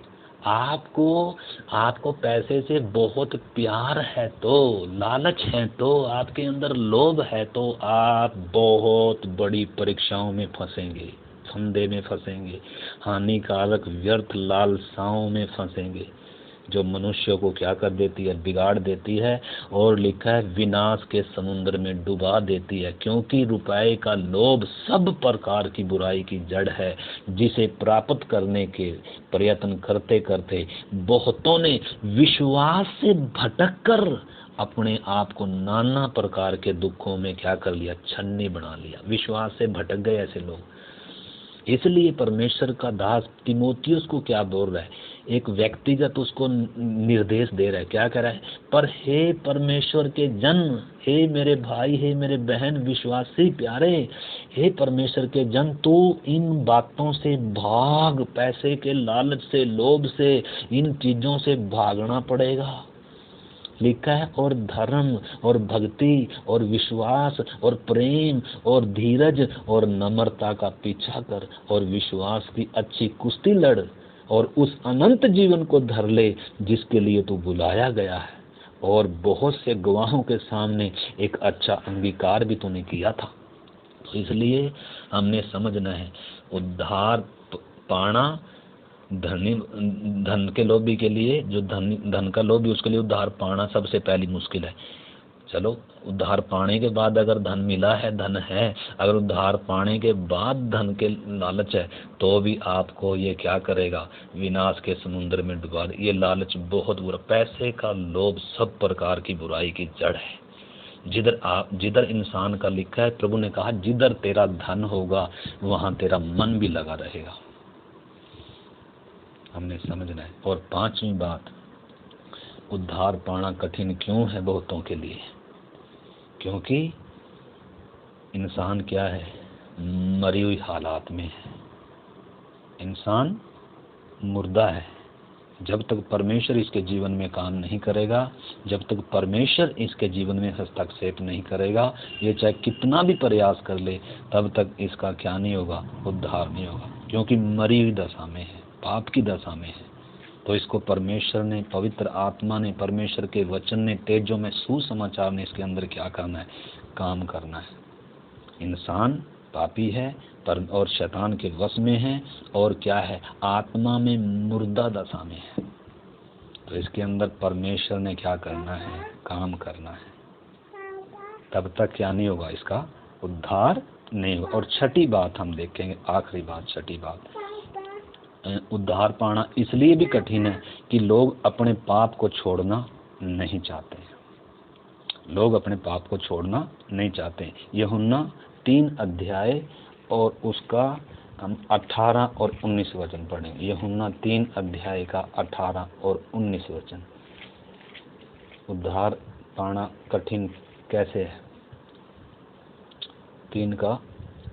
आपको आपको पैसे से बहुत प्यार है, तो लालच है, तो आपके अंदर लोभ है, तो आप बहुत बड़ी परीक्षाओं में फंसेंगे, फंदे में फंसेंगे, हानिकारक व्यर्थ लालसाओं में फंसेंगे, जो मनुष्य को क्या कर देती है, बिगाड़ देती है। और लिखा है विनाश के समुद्र में डुबा देती है, क्योंकि रुपए का लोभ सब प्रकार की बुराई की जड़ है, जिसे प्राप्त करने के प्रयत्न करते करते बहुतों ने विश्वास से भटक कर अपने आप को नाना प्रकार के दुखों में क्या कर लिया, छन्नी बना लिया। विश्वास से भटक गए ऐसे लोग। इसलिए परमेश्वर का दास तिमोथियुस को क्या बोल रहा है, एक व्यक्तिगत उसको निर्देश दे रहा है। क्या कह रहा है, पर हे परमेश्वर के जन, हे मेरे भाई, हे मेरे बहन विश्वासी प्यारे, हे परमेश्वर के जन, तू इन बातों से भाग, पैसे के लालच से, लोभ से, इन चीजों से भागना पड़ेगा। लिखा है और धर्म और भक्ति और विश्वास और प्रेम और धीरज और नम्रता का पीछा कर और विश्वास की अच्छी कुश्ती लड़ और उस अनंत जीवन को धर ले जिसके लिए तू बुलाया गया है, और बहुत से गवाहों के सामने एक अच्छा अंगीकार भी तूने किया था। तो इसलिए हमने समझना है, उद्धार पाना धन के लोभी के लिए, जो धन का लोभी उसके लिए उद्धार पाना सबसे पहली मुश्किल है। चलो उद्धार पाने के बाद अगर धन मिला है, धन है, अगर उद्धार पाने के बाद धन के लालच है, तो भी आपको ये क्या करेगा, विनाश के समुद्र में डुबा दे। ये लालच बहुत बुरा, पैसे का लोभ सब प्रकार की बुराई की जड़ है। जिधर इंसान का लिखा है, प्रभु ने कहा जिधर तेरा धन होगा वहां तेरा मन भी लगा रहेगा। हमने समझना है। और पांचवी बात, उद्धार पाना कठिन क्यों है बहुतों के लिए, क्योंकि इंसान क्या है, मरी हुई हालात में है। इंसान मुर्दा है। जब तक परमेश्वर इसके जीवन में काम नहीं करेगा, जब तक परमेश्वर इसके जीवन में हस्तक्षेप नहीं करेगा, ये चाहे कितना भी प्रयास कर ले, तब तक इसका क्या नहीं होगा, उद्धार नहीं होगा, क्योंकि मरी हुई दशा में है, पाप की दशा में है। तो इसको परमेश्वर ने, पवित्र आत्मा ने, परमेश्वर के वचन ने, तेजों में सुसमाचार ने इसके अंदर क्या करना है, काम करना है। इंसान पापी है और शैतान के वश में है, और क्या है, आत्मा में मुर्दा दशा में है। तो इसके अंदर परमेश्वर ने क्या करना है, काम करना है। तब तक क्या नहीं होगा, इसका उद्धार नहीं होगा। और छठी बात हम देखेंगे, आखिरी बात, छठी बात, उद्धार पाना इसलिए भी कठिन है कि लोग अपने पाप को छोड़ना नहीं चाहते। लोग अपने पाप को छोड़ना नहीं चाहते। यूहन्ना 3 अध्याय और उसका हम 18 और 19 वचन पढ़ेंगे। यूहन्ना 3 अध्याय का 18 और 19 वचन। उद्धार पाना कठिन कैसे है, 3 का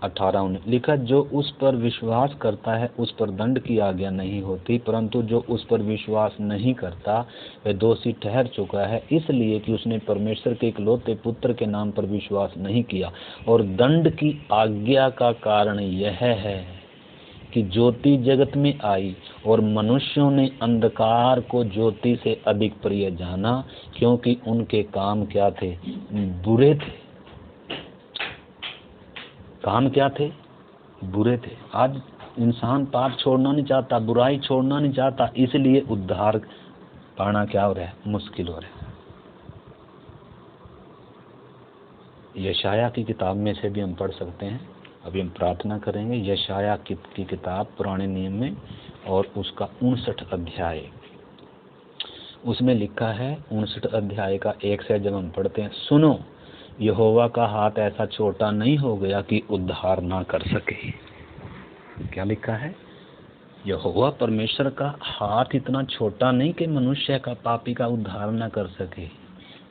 18-19 लिखा, जो उस पर विश्वास करता है उस पर दंड की आज्ञा नहीं होती, परंतु जो उस पर विश्वास नहीं करता वह दोषी ठहर चुका है, इसलिए कि उसने परमेश्वर के इकलौते पुत्र के नाम पर विश्वास नहीं किया। और दंड की आज्ञा का कारण यह है कि ज्योति जगत में आई और मनुष्यों ने अंधकार को ज्योति से अधिक प्रिय जाना, क्योंकि उनके काम क्या थे, बुरे थे। काम क्या थे, बुरे थे। आज इंसान पाप छोड़ना नहीं चाहता, बुराई छोड़ना नहीं चाहता, इसलिए उद्धार पाना क्या हो रहा है, मुश्किल हो रहा है। यशाया की किताब में से भी हम पढ़ सकते हैं। अभी हम प्रार्थना करेंगे। यशाया की किताब पुराने नियम में, और उसका 59 अध्याय, उसमें लिखा है 59 अध्याय का 1 से जब हम पढ़ते हैं, सुनो यहोवा का हाथ ऐसा छोटा नहीं हो गया कि उद्धार ना कर सके। क्या लिखा है, यहोवा परमेश्वर का हाथ इतना छोटा नहीं कि मनुष्य का, पापी का उद्धार ना कर सके।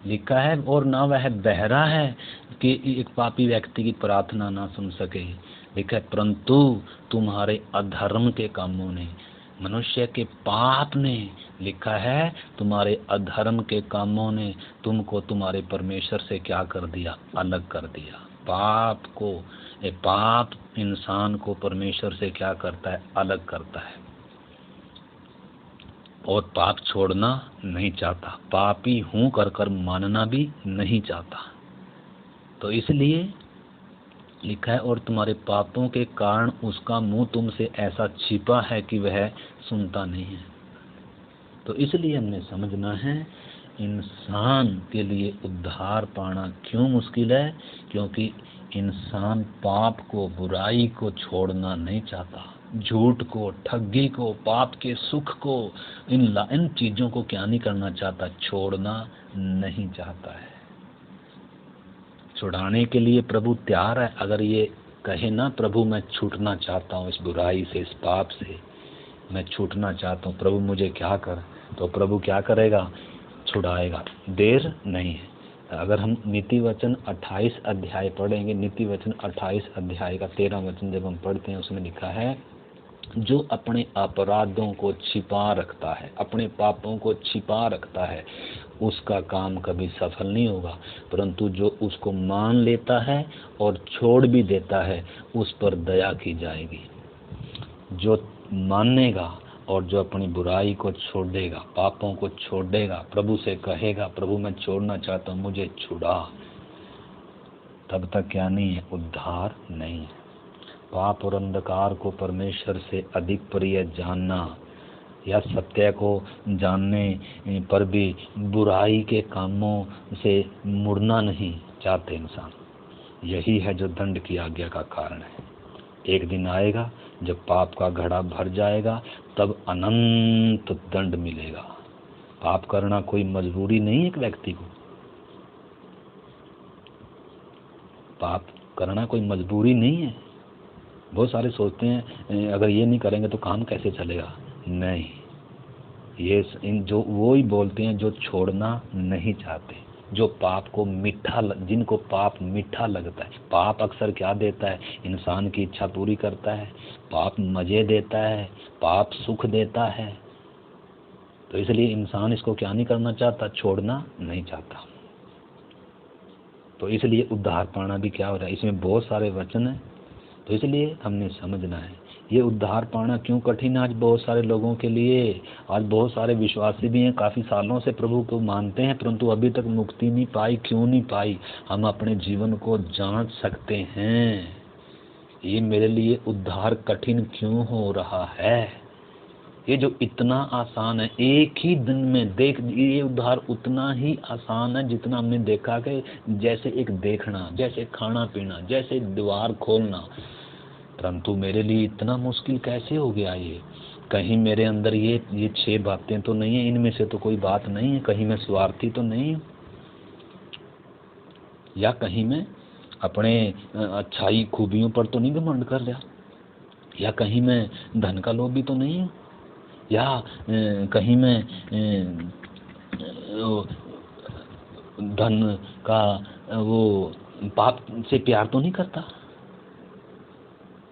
लिखा है, और ना वह बहरा है कि एक पापी व्यक्ति की प्रार्थना ना सुन सके। लिखा है, परंतु तुम्हारे अधर्म के कामों ने, मनुष्य के पाप ने लिखा है तुम्हारे अधर्म के कामों ने तुमको तुम्हारे परमेश्वर से क्या कर दिया, अलग कर दिया। पाप इंसान को परमेश्वर से क्या करता है, अलग करता है, और पाप छोड़ना नहीं चाहता, पापी हूं कर कर मानना भी नहीं चाहता। तो इसलिए लिखा है, और तुम्हारे पापों के कारण उसका मुंह तुमसे ऐसा छिपा है कि वह सुनता नहीं है। तो इसलिए हमें समझना है इंसान के लिए उद्धार पाना क्यों मुश्किल है, क्योंकि इंसान पाप को, बुराई को छोड़ना नहीं चाहता, झूठ को, ठगी को, पाप के सुख को, इन चीज़ों को क्या नहीं करना चाहता, छोड़ना नहीं चाहता है। छुड़ाने के लिए प्रभु तैयार है। अगर ये कहे ना, प्रभु मैं छूटना चाहता हूँ इस बुराई से, इस पाप से मैं छूटना चाहता हूँ, प्रभु मुझे क्या कर, तो प्रभु क्या करेगा, छुड़ाएगा, देर नहीं है। अगर हम नीति वचन 28 अध्याय पढ़ेंगे, नीति वचन 28 अध्याय का 13 वचन जब हम पढ़ते हैं, उसमें लिखा है, जो अपने अपराधों को छिपा रखता है, अपने पापों को छिपा रखता है, उसका काम कभी सफल नहीं होगा, परंतु जो उसको मान लेता है और छोड़ भी देता है, उस पर दया की जाएगी। जो मानेगा और जो अपनी बुराई को छोड़ देगा, पापों को छोड़ देगा, प्रभु से कहेगा, प्रभु मैं छोड़ना चाहता हूँ, मुझे छुड़ा, तब तक क्या नहीं है, उद्धार नहीं है। पाप और अंधकार को परमेश्वर से अधिक प्रिय जानना, या सत्य को जानने पर भी बुराई के कामों से मुड़ना नहीं चाहते इंसान, यही है जो दंड की आज्ञा का कारण है। एक दिन आएगा जब पाप का घड़ा भर जाएगा, तब अनंत दंड मिलेगा। पाप करना कोई मजबूरी नहीं है एक व्यक्ति को, पाप करना कोई मजबूरी नहीं है। बहुत सारे सोचते हैं अगर ये नहीं करेंगे तो काम कैसे चलेगा, नहीं, ये जो वो ही बोलते हैं जो छोड़ना नहीं चाहते, जो पाप को मीठा, जिनको पाप मीठा लगता है। पाप अक्सर क्या देता है, इंसान की इच्छा पूरी करता है, पाप मजे देता है, पाप सुख देता है। तो इसलिए इंसान इसको क्या नहीं करना चाहता, छोड़ना नहीं चाहता। तो इसलिए उद्धार पाना भी क्या हो रहा है, इसमें बहुत सारे वचन हैं। तो इसलिए हमने समझना है ये उद्धार पाना क्यों कठिन है आज बहुत सारे लोगों के लिए। आज बहुत सारे विश्वासी भी हैं, काफ़ी सालों से प्रभु को मानते हैं, परंतु अभी तक मुक्ति नहीं पाई। क्यों नहीं पाई, हम अपने जीवन को जांच सकते हैं, ये मेरे लिए उद्धार कठिन क्यों हो रहा है। ये जो इतना आसान है, एक ही दिन में देख, ये उद्धार उतना ही आसान है जितना हमने देखा कि जैसे एक देखना, जैसे खाना पीना, जैसे द्वार खोलना, परंतु मेरे लिए इतना मुश्किल कैसे हो गया ये। कहीं मेरे अंदर ये 6 बातें तो नहीं है, इनमें से तो कोई बात नहीं है। कहीं मैं स्वार्थी तो नहीं हूँ, या कहीं मैं अपने अच्छाई खूबियों पर तो नहीं घमंड कर रहा, या कहीं मैं धन का लोभी तो नहीं हूँ, या कहीं मैं धन का वो पाप से प्यार तो नहीं करता।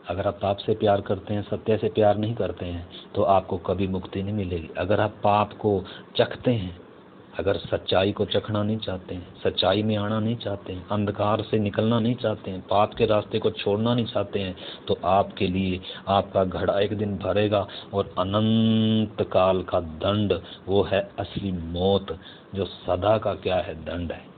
अगर आप पाप से प्यार करते हैं, सत्य से प्यार नहीं करते हैं, तो आपको कभी मुक्ति नहीं मिलेगी। अगर आप पाप को चखते हैं, अगर सच्चाई को चखना नहीं चाहते हैं, सच्चाई में आना नहीं चाहते हैं, अंधकार से निकलना नहीं चाहते हैं, पाप के रास्ते को छोड़ना नहीं चाहते हैं, तो आपके लिए आपका घड़ा एक दिन भरेगा, और अनंत काल का दंड, वो है असली मौत, जो सदा का क्या है, दंड है।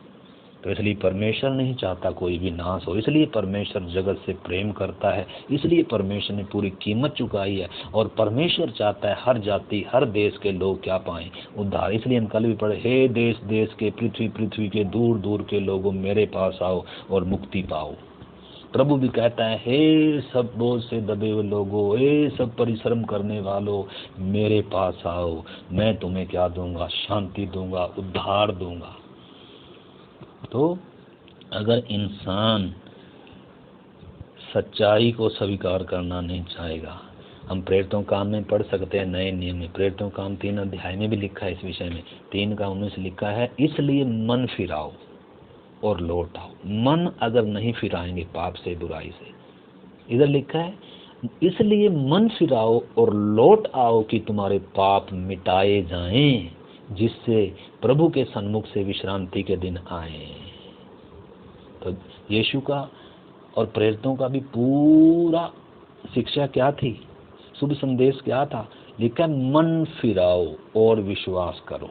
तो इसलिए परमेश्वर नहीं चाहता कोई भी नाश हो, इसलिए परमेश्वर जगत से प्रेम करता है, इसलिए परमेश्वर ने पूरी कीमत चुकाई है, और परमेश्वर चाहता है हर जाति, हर देश के लोग क्या पाएं, उद्धार। इसलिए हम कल भी पढ़े, हे देश देश के, पृथ्वी के दूर दूर के लोगों, मेरे पास आओ और मुक्ति पाओ। प्रभु भी कहता है, हे सब बोझ से दबे हुए लोगों, हे सब परिश्रम करने वालों, मेरे पास आओ, मैं तुम्हें क्या दूंगा, शांति दूंगा, उद्धार दूंगा। तो अगर इंसान सच्चाई को स्वीकार करना नहीं चाहेगा, हम प्रेरितों काम में पढ़ सकते हैं, नए नियम में प्रेरितों काम 3 अध्याय में भी लिखा है इस विषय में, 3:19 लिखा है, इसलिए मन फिराओ और लौट आओ। मन अगर नहीं फिराएंगे पाप से, बुराई से, इधर लिखा है इसलिए मन फिराओ और लौट आओ कि तुम्हारे पाप मिटाए जाएं, जिससे प्रभु के सन्मुख से विश्रांति के दिन आए। तो यीशु का और प्रेरितों का भी पूरा शिक्षा क्या थी, शुभ संदेश क्या था? लिखा मन फिराओ और विश्वास करो।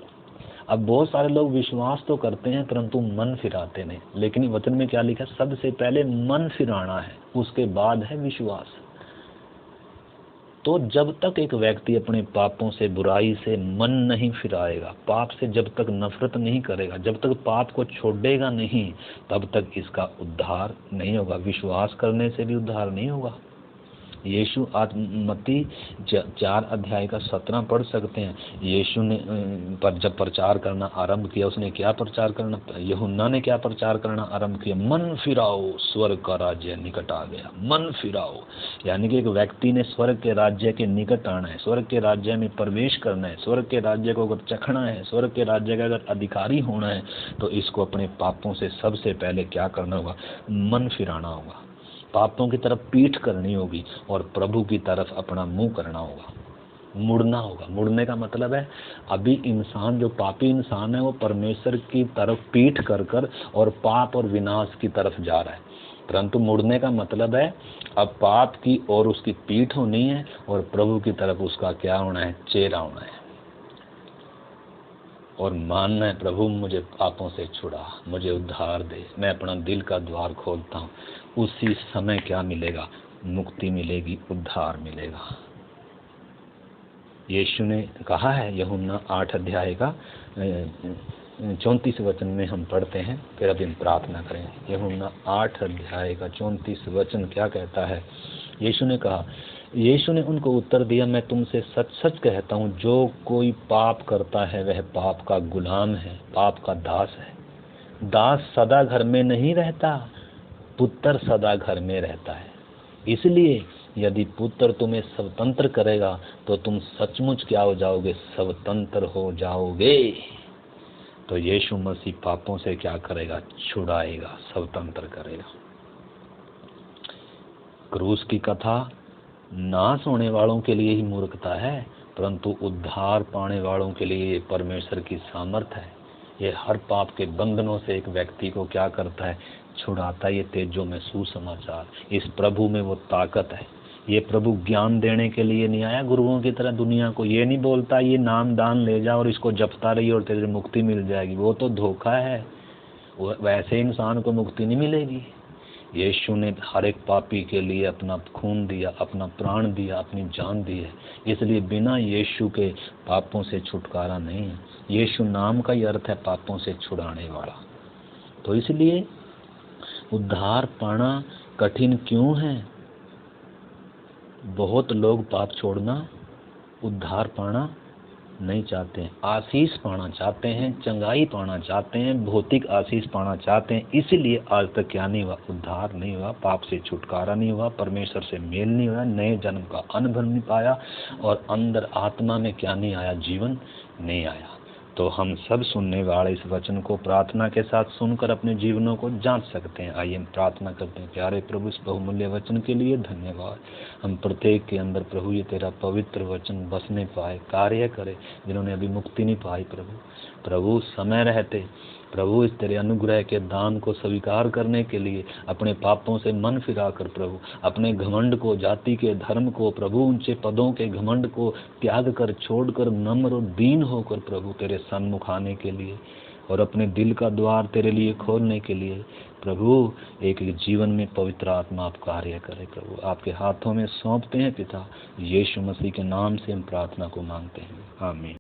अब बहुत सारे लोग विश्वास तो करते हैं परंतु मन फिराते नहीं, लेकिन वचन में क्या लिखा? सबसे पहले मन फिराना है, उसके बाद है विश्वास। तो जब तक एक व्यक्ति अपने पापों से, बुराई से मन नहीं फिराएगा, पाप से जब तक नफरत नहीं करेगा, जब तक पाप को छोड़ेगा नहीं, तब तक इसका उद्धार नहीं होगा। विश्वास करने से भी उद्धार नहीं होगा। यीशु मत्ती 4 अध्याय का 17 पढ़ सकते हैं। यीशु ने जब प्रचार करना आरंभ किया, उसने क्या प्रचार करना, यूहन्ना ने क्या प्रचार करना आरंभ किया? मन फिराओ, स्वर्ग का राज्य निकट आ गया। मन फिराओ यानी कि एक व्यक्ति ने स्वर्ग के राज्य के निकट आना है, स्वर्ग के राज्य में प्रवेश करना है, स्वर्ग के राज्य को अगर चखना है, स्वर्ग के राज्य का अगर अधिकारी होना है, तो इसको अपने पापों से सबसे पहले क्या करना होगा? मन फिराना होगा, पापों की तरफ पीठ करनी होगी और प्रभु की तरफ अपना मुंह करना होगा, मुड़ना होगा। मुड़ने का मतलब है अभी इंसान, जो पापी इंसान है, वो परमेश्वर की तरफ पीठ कर कर और पाप और विनाश की तरफ जा रहा है। परंतु मुड़ने का मतलब है अब पाप की और उसकी पीठ होनी है और प्रभु की तरफ उसका क्या होना है? चेहरा होना है और मानना है, प्रभु मुझे पापों से छुड़ा, मुझे उद्धार दे, मैं अपना दिल का द्वार खोलता हूँ। उसी समय क्या मिलेगा? मुक्ति मिलेगी, उद्धार मिलेगा। यीशु ने कहा है, यूहन्ना 8 अध्याय का 34 वचन में हम पढ़ते हैं, फिर अभी हम प्रार्थना करें। यूहन्ना 8 अध्याय का 34 वचन क्या कहता है? यीशु ने कहा, यीशु ने उनको उत्तर दिया, मैं तुमसे सच सच कहता हूँ, जो कोई पाप करता है वह पाप का गुलाम है, पाप का दास है। दास सदा घर में नहीं रहता, पुत्र सदा घर में रहता है। इसलिए यदि पुत्र तुम्हें स्वतंत्र करेगा तो तुम सचमुच क्या हो जाओगे? स्वतंत्र हो जाओगे। तो यीशु मसीह पापों से क्या करेगा? छुड़ाएगा, स्वतंत्र करेगा। क्रूस की कथा नाश होने वालों के लिए ही मूर्खता है, परंतु उद्धार पाने वालों के लिए परमेश्वर की सामर्थ है। ये हर पाप के बंधनों से एक व्यक्ति को क्या करता है? छुड़ाता है। ये तेजों में सुसमाचार, इस प्रभु में वो ताकत है। ये प्रभु ज्ञान देने के लिए नहीं आया गुरुओं की तरह दुनिया को। ये नहीं बोलता ये नाम दान ले जा और इसको जपता रही और तेरे मुक्ति मिल जाएगी, वो तो धोखा है। वैसे इंसान को मुक्ति नहीं मिलेगी। यीशु ने हर एक पापी के लिए अपना खून दिया, अपना प्राण दिया, अपनी जान दी है। इसलिए बिना यीशु के पापों से छुटकारा नहीं है। यीशु नाम का ही अर्थ है पापों से छुड़ाने वाला। तो इसलिए उद्धार पाना कठिन क्यों है? बहुत लोग पाप छोड़ना, उद्धार पाना नहीं चाहते हैं, आशीष पाना चाहते हैं, चंगाई पाना चाहते हैं, भौतिक आशीष पाना चाहते हैं। इसीलिए आज तक क्या नहीं हुआ? उद्धार नहीं हुआ, पाप से छुटकारा नहीं हुआ, परमेश्वर से मेल नहीं हुआ, नए जन्म का अनुभव नहीं पाया और अंदर आत्मा में क्या नहीं आया? जीवन नहीं आया। तो हम सब सुनने वाले इस वचन को प्रार्थना के साथ सुनकर अपने जीवनों को जांच सकते हैं। आइए हम प्रार्थना करते हैं। प्यारे प्रभु, इस बहुमूल्य वचन के लिए धन्यवाद। हम प्रत्येक के अंदर प्रभु ये तेरा पवित्र वचन बसने पाए, कार्य करे, जिन्होंने अभी मुक्ति नहीं पाई। प्रभु समय रहते प्रभु इस तेरे अनुग्रह के दान को स्वीकार करने के लिए अपने पापों से मन फिराकर प्रभु अपने घमंड को, जाति के धर्म को, प्रभु ऊंचे पदों के घमंड को त्याग कर, छोड़कर, नम्र और दीन होकर प्रभु तेरे सन्मुख आने के लिए और अपने दिल का द्वार तेरे लिए खोलने के लिए प्रभु एक जीवन में पवित्र आत्मा आप कार्य करे। प्रभु आपके हाथों में सौंपते हैं पिता, यीशु मसीह के नाम से हम प्रार्थना को मांगते हैं, आमीन।